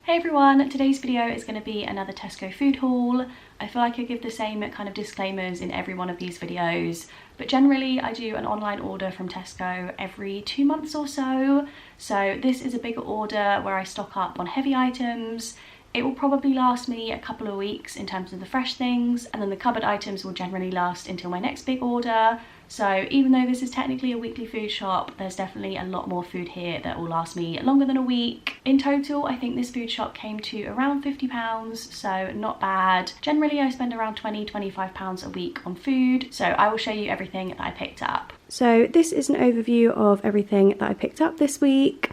Hey everyone, today's video is going to be another Tesco food haul. I feel like I give the same kind of disclaimers in every one of these videos, but generally I do an online order from Tesco every 2 months or so. So this is a bigger order where I stock up on heavy items. It will probably last me a couple of weeks in terms of the fresh things, and then the cupboard items will generally last until my next big order. So even though this is technically a weekly food shop, there's definitely a lot more food here that will last me longer than a week. In total, I think this food shop came to around £50, so not bad. Generally, I spend around £20–25 a week on food, so I will show you everything that I picked up. So this is an overview of everything that I picked up this week.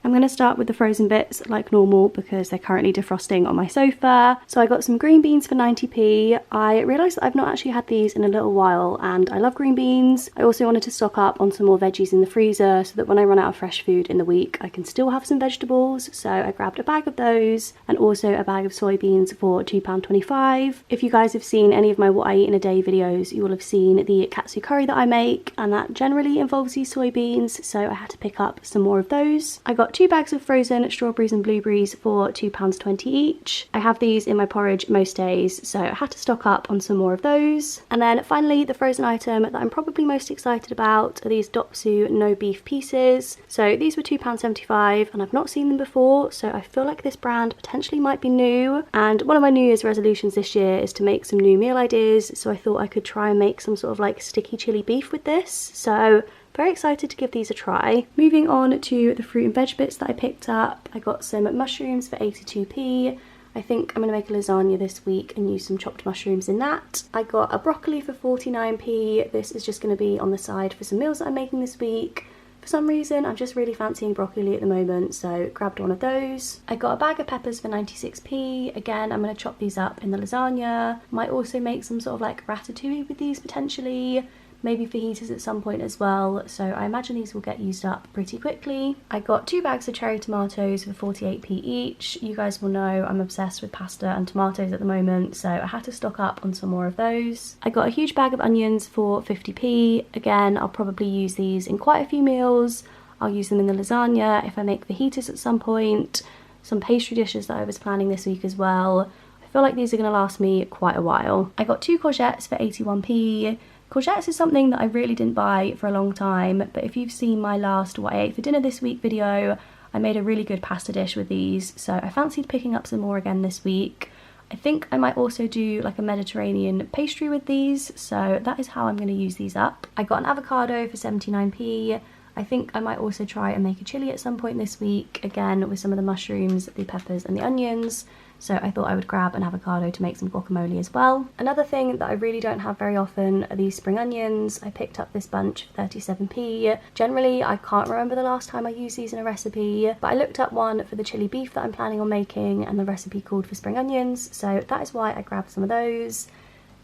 I'm going to start with the frozen bits like normal because they're currently defrosting on my sofa. So I got some green beans for 90p. I realised that I've not actually had these in a little while and I love green beans. I also wanted to stock up on some more veggies in the freezer so that when I run out of fresh food in the week I can still have some vegetables. So I grabbed a bag of those and also a bag of soybeans for £2.25. If you guys have seen any of my what I eat in a day videos, you will have seen the katsu curry that I make, and that generally involves these soybeans, so I had to pick up some more of those. I got 2 bags of frozen strawberries and blueberries for £2.20 each. I have these in my porridge most days, so I had to stock up on some more of those. And then finally, the frozen item that I'm probably most excited about are these Dopsu no beef pieces. So these were £2.75 and I've not seen them before, so I feel like this brand potentially might be new. And one of my New Year's resolutions this year is to make some new meal ideas, so I thought I could try and make some sort of like sticky chili beef with this. So very excited to give these a try. Moving on to the fruit and veg bits that I picked up, I got some mushrooms for 82p. I think I'm going to make a lasagna this week and use some chopped mushrooms in that. I got a broccoli for 49p. This is just going to be on the side for some meals that I'm making this week. For some reason, I'm just really fancying broccoli at the moment, so grabbed one of those. I got a bag of peppers for 96p. Again, I'm going to chop these up in the lasagna. Might also make some sort of like ratatouille with these potentially. Maybe fajitas at some point as well, so I imagine these will get used up pretty quickly. I got 2 bags of cherry tomatoes for 48p each. You guys will know I'm obsessed with pasta and tomatoes at the moment, so I had to stock up on some more of those. I got a huge bag of onions for 50p. Again, I'll probably use these in quite a few meals. I'll use them in the lasagna if I make fajitas at some point. Some pastry dishes that I was planning this week as well. I feel like these are going to last me quite a while. I got 2 courgettes for 81p. Courgettes is something that I really didn't buy for a long time, but if you've seen my last what I ate for dinner this week video, I made a really good pasta dish with these, so I fancied picking up some more again this week. I think I might also do like a Mediterranean pastry with these, so that is how I'm going to use these up. I got an avocado for 79p. I think I might also try and make a chili at some point this week, again with some of the mushrooms, the peppers and the onions. So I thought I would grab an avocado to make some guacamole as well. Another thing that I really don't have very often are these spring onions. I picked up this bunch for 37p. Generally, I can't remember the last time I used these in a recipe, but I looked up one for the chili beef that I'm planning on making and the recipe called for spring onions, so that is why I grabbed some of those.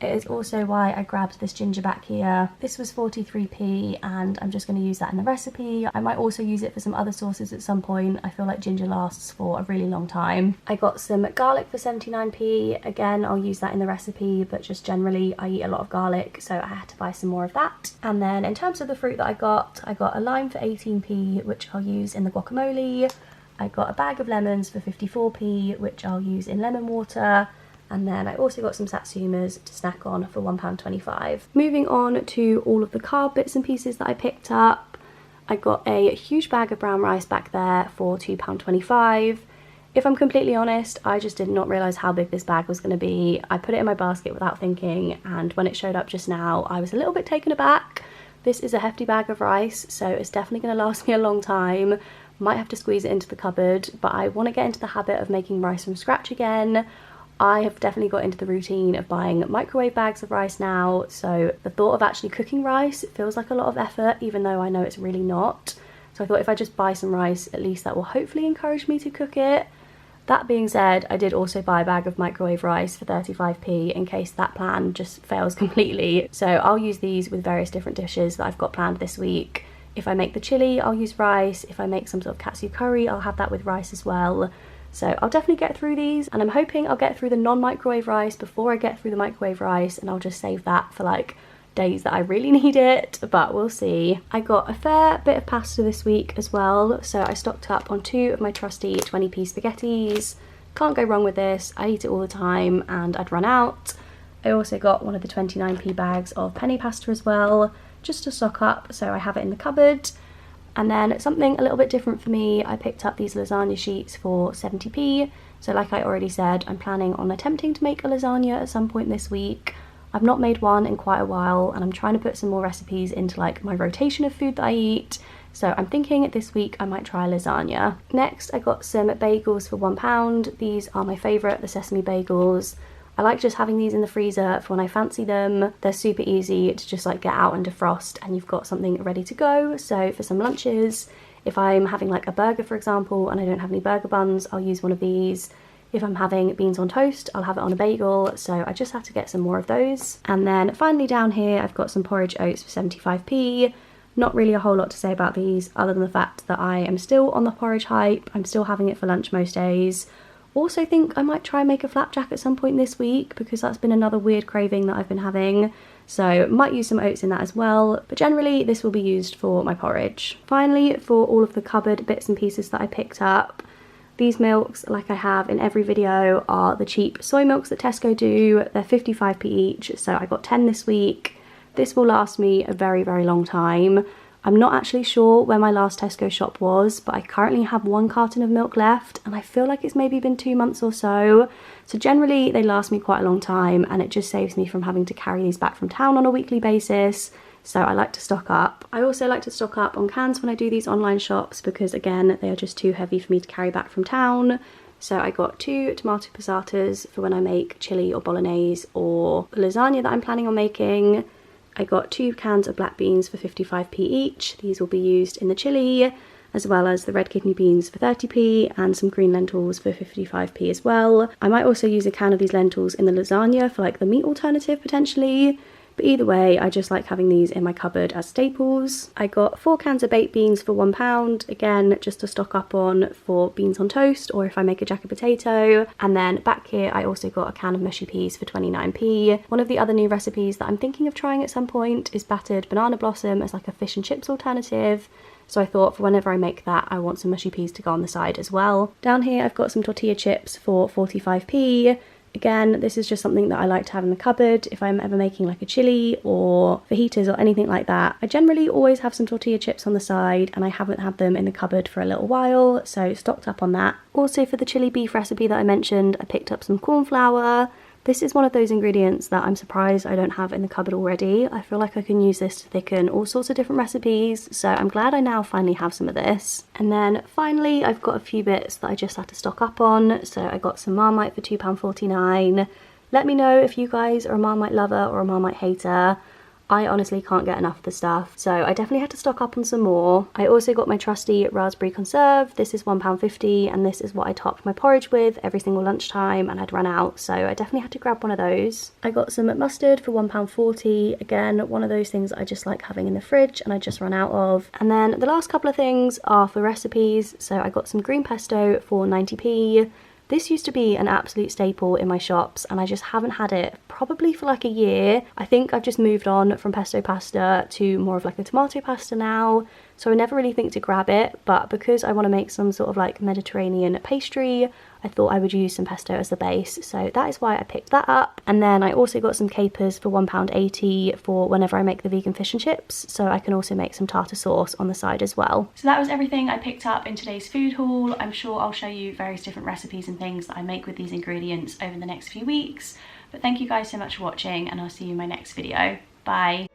It is also why I grabbed this ginger back here. This was 43p and I'm just going to use that in the recipe. I might also use it for some other sauces at some point. I feel like ginger lasts for a really long time. I got some garlic for 79p. Again, I'll use that in the recipe, but just generally I eat a lot of garlic, so I had to buy some more of that. And then in terms of the fruit that I got a lime for 18p, which I'll use in the guacamole. I got a bag of lemons for 54p, which I'll use in lemon water. And then I also got some satsumas to snack on for £1.25. Moving on to all of the carb bits and pieces that I picked up. I got a huge bag of brown rice back there for £2.25. If I'm completely honest, I just did not realise how big this bag was going to be. I put it in my basket without thinking, and when it showed up just now, I was a little bit taken aback. This is a hefty bag of rice, so it's definitely going to last me a long time. Might have to squeeze it into the cupboard, but I want to get into the habit of making rice from scratch again. I have definitely got into the routine of buying microwave bags of rice now, so the thought of actually cooking rice, it feels like a lot of effort, even though I know it's really not. So I thought if I just buy some rice, at least that will hopefully encourage me to cook it. That being said, I did also buy a bag of microwave rice for 35p in case that plan just fails completely. So I'll use these with various different dishes that I've got planned this week. If I make the chili, I'll use rice. If I make some sort of katsu curry, I'll have that with rice as well. So I'll definitely get through these, and I'm hoping I'll get through the non-microwave rice before I get through the microwave rice, and I'll just save that for like days that I really need it, but we'll see. I got a fair bit of pasta this week as well, so I stocked up on 2 of my trusty 20p spaghettis. Can't go wrong with this, I eat it all the time and I'd run out. I also got one of the 29p bags of penny pasta as well, just to stock up so I have it in the cupboard. And then something a little bit different for me, I picked up these lasagna sheets for 70p. So like I already said, I'm planning on attempting to make a lasagna at some point this week. I've not made one in quite a while and I'm trying to put some more recipes into like my rotation of food that I eat. So I'm thinking this week I might try lasagna. Next I got some bagels for £1. These are my favourite, the sesame bagels. I like just having these in the freezer for when I fancy them. They're super easy to just like get out and defrost and you've got something ready to go. So for some lunches, if I'm having like a burger for example and I don't have any burger buns, I'll use one of these. If I'm having beans on toast, I'll have it on a bagel, so I just have to get some more of those. And then finally down here, I've got some porridge oats for 75p. Not really a whole lot to say about these other than the fact that I am still on the porridge hype. I'm still having it for lunch most days. Also think I might try and make a flapjack at some point this week because that's been another weird craving that I've been having. So might use some oats in that as well, but generally this will be used for my porridge. Finally, for all of the cupboard bits and pieces that I picked up, these milks, like I have in every video, are the cheap soy milks that Tesco do. They're 55p each, so I got 10 this week. This will last me a very, very long time. I'm not actually sure where my last Tesco shop was, but I currently have 1 carton of milk left and I feel like it's maybe been 2 months or so. So generally they last me quite a long time and it just saves me from having to carry these back from town on a weekly basis. So I like to stock up. I also like to stock up on cans when I do these online shops because again, they are just too heavy for me to carry back from town. So I got 2 tomato passatas for when I make chili or bolognese or the lasagna that I'm planning on making. I got 2 cans of black beans for 55p each. These will be used in the chili, as well as the red kidney beans for 30p and some green lentils for 55p as well. I might also use a can of these lentils in the lasagna for like the meat alternative potentially. But either way, I just like having these in my cupboard as staples. I got 4 cans of baked beans for £1, again, just to stock up on for beans on toast or if I make a jacket potato. And then back here, I also got a can of mushy peas for 29p. One of the other new recipes that I'm thinking of trying at some point is battered banana blossom as like a fish and chips alternative. So I thought for whenever I make that, I want some mushy peas to go on the side as well. Down here, I've got some tortilla chips for 45p. Again, this is just something that I like to have in the cupboard if I'm ever making like a chili or fajitas or anything like that. I generally always have some tortilla chips on the side and I haven't had them in the cupboard for a little while, so stocked up on that. Also for the chili beef recipe that I mentioned, I picked up some corn flour. This is one of those ingredients that I'm surprised I don't have in the cupboard already. I feel like I can use this to thicken all sorts of different recipes, so I'm glad I now finally have some of this. And then finally, I've got a few bits that I just had to stock up on. So I got some Marmite for £2.49. Let me know if you guys are a Marmite lover or a Marmite hater. I honestly can't get enough of the stuff, so I definitely had to stock up on some more. I also got my trusty raspberry conserve. This is £1.50 and this is what I topped my porridge with every single lunchtime and I'd run out, so I definitely had to grab one of those. I got some mustard for £1.40. Again, one of those things that I just like having in the fridge and I just run out of. And then the last couple of things are for recipes. So I got some green pesto for 90p. This used to be an absolute staple in my shops and I just haven't had it probably for like a year. I think I've just moved on from pesto pasta to more of like a tomato pasta now, so I never really think to grab it, but because I want to make some sort of like Mediterranean pastry, I thought I would use some pesto as the base, so that is why I picked that up. And then I also got some capers for £1.80 for whenever I make the vegan fish and chips, so I can also make some tartar sauce on the side as well. So that was everything I picked up in today's food haul. I'm sure I'll show you various different recipes and things that I make with these ingredients over the next few weeks. But thank you guys so much for watching and I'll see you in my next video. Bye!